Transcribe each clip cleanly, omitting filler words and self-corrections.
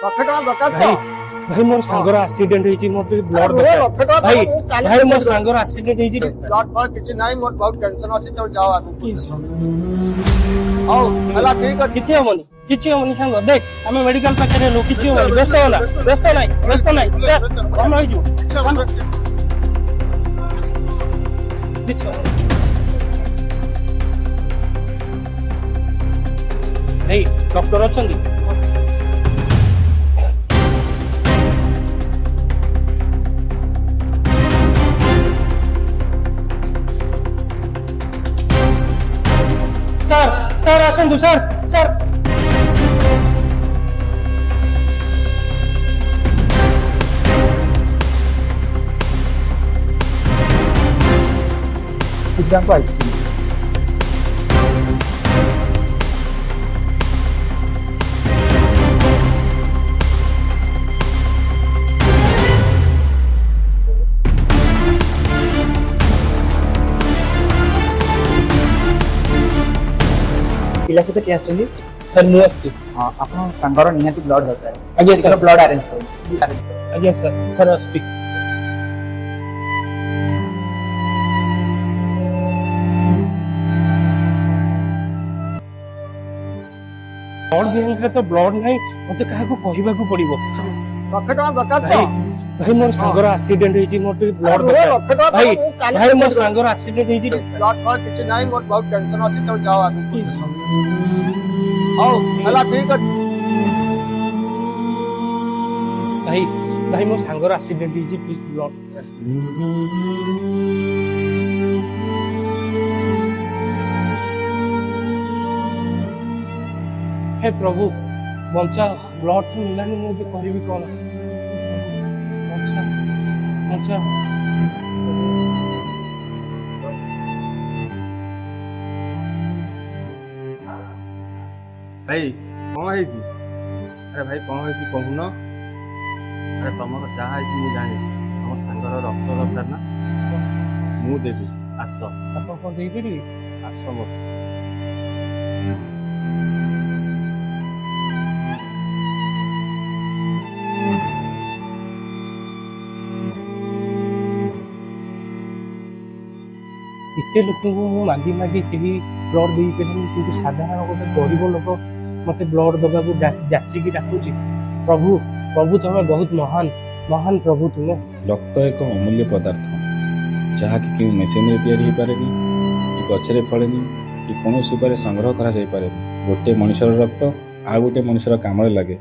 ଲକ୍ଷେ ଟଙ୍କା ଦରକାର ଭାଇ ଭାଇ ମୋର ସାଙ୍ଗର ଆକ୍ସିଡେଣ୍ଟ ହେଇଛି ମୋର ଟିକେ ବ୍ଲଡ ଦରକାର ଭାଇ ଭାଇ ମୋ ସାଙ୍ଗର ଆକ୍ସିଡେଣ୍ଟ ହେଇଛି ବ୍ଲଡ ଫ୍ଲଡ କିଛି ନାହିଁ ମୋର ବହୁତ ଟେନସନ ଅଛି ତମେ ଯାଅ ଆଗକୁ ହଉ ହେଲା ଠିକ ଅଛି କିଛି ହବନି ସାଙ୍ଗ ଦେଖ ଆମେ ମେଡିକାଲ ପାଖରେ ହେଲୁ କିଛି ହବନି ବ୍ୟସ୍ତ ହେଲା ବ୍ୟସ୍ତ ନାହିଁ ଭଲ ହେଇଯିବ କିଛି ହବନି ଭାଇ ଡକ୍ଟର ଅଛନ୍ତି ସାର୍ ସାର୍ ଆସନ୍ତୁ ସାର୍ ସାର୍ ଶୀଘ୍ର ଆଇସ୍କ୍ରିମ୍ ପିଲା ସହିତ କିଏ ଆସିଛନ୍ତି? ସାର୍ ମୁଁ ଆସିଛି ହଁ ଆପଣ ସାଙ୍ଗର ନିହାତି ବ୍ଲଡ ଦରକାର। ଆଜ୍ଞା ସାର୍ ବ୍ଲଡ ଆରେଞ୍ଜ କରନ୍ତୁ। ଆଜ୍ଞା ସାର୍ ସାର୍ ଆସୁଛି ବ୍ଲଡ ବ୍ୟାଙ୍କରେ ତ ବ୍ଲଡ ନାହିଁ ମତେ କାହାକୁ କହିବାକୁ ପଡିବ ଲକ୍ଷେ ଟଙ୍କା ଦରକାର ଭାଇ ଭାଇ ମୋର ସାଙ୍ଗର ଆକ୍ସିଡେଣ୍ଟ ହେଇଛି ମୋର ଟିକେ ବ୍ଲଡ ଦରକାର ଭାଇ ଭାଇ ମୋ ସାଙ୍ଗର ଆକ୍ସିଡେଣ୍ଟ ହେଇଛି ବ୍ଲଡ ଫ୍ଲଡ କିଛି ନାହିଁ ମୋର ବହୁତ ଟେନସନ ଅଛି ତମେ ଯାଅ ଆଗକୁ ହଉ ହେଲା ଠିକ ଅଛି ଭାଇ ଭାଇ ମୋ ସାଙ୍ଗର ଆକ୍ସିଡେଣ୍ଟ ହେଇଛି ପ୍ଲିଜ ବ୍ଲଡ हे प्रभु बंचा ब्लड तो मिलानी मैं भी करी कौन बंचा बंचा ଭାଇ କଣ ହେଇଛି ଆରେ ଭାଇ କଣ ହେଇଛି କହୁନ ଆରେ ତମର ଯାହା ହେଇଛି ମୁଁ ଜାଣିଛି ତମ ସାଙ୍ଗର ରକ୍ତ ଦରକାର ନା ମୁଁ ଦେବି ଆସ ଆପଣ କଣ ଦେଇପାରିବେ ଆସ ମୋ एते लोक मागी मागी कहीं ब्लड दे पारे कि साधारण गोटे गरीब लोक मत ब्लड दबा जाचिकी डाकुची प्रभु प्रभु तुम्हें बहुत महान महान प्रभु तुम्हें रक्त एक अमूल्य पदार्थ जहाँकि कि मेसीन तैयारी पारे कि गचरे फलेनि कि कौन उपाय संग्रह करा गोटे मनुष्यर रक्त आ गोटे मनुष्यर काम लगे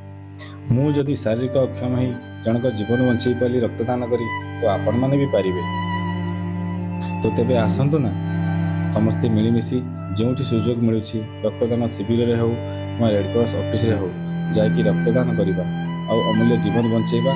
मुझे शारीरिक अक्षम हो जनक जीवन बंचाई पारि रक्तदान करी तो आपण मैंने भी पारे तो तेबे आसतु ना समस्ते मिलमिशि जो सुजोग मिलूँ रक्तदान शिविर हो कि रेड क्रॉस ऑफिस हो जाकि रक्तदान करवा आ अमूल्य जीवन बंचेबा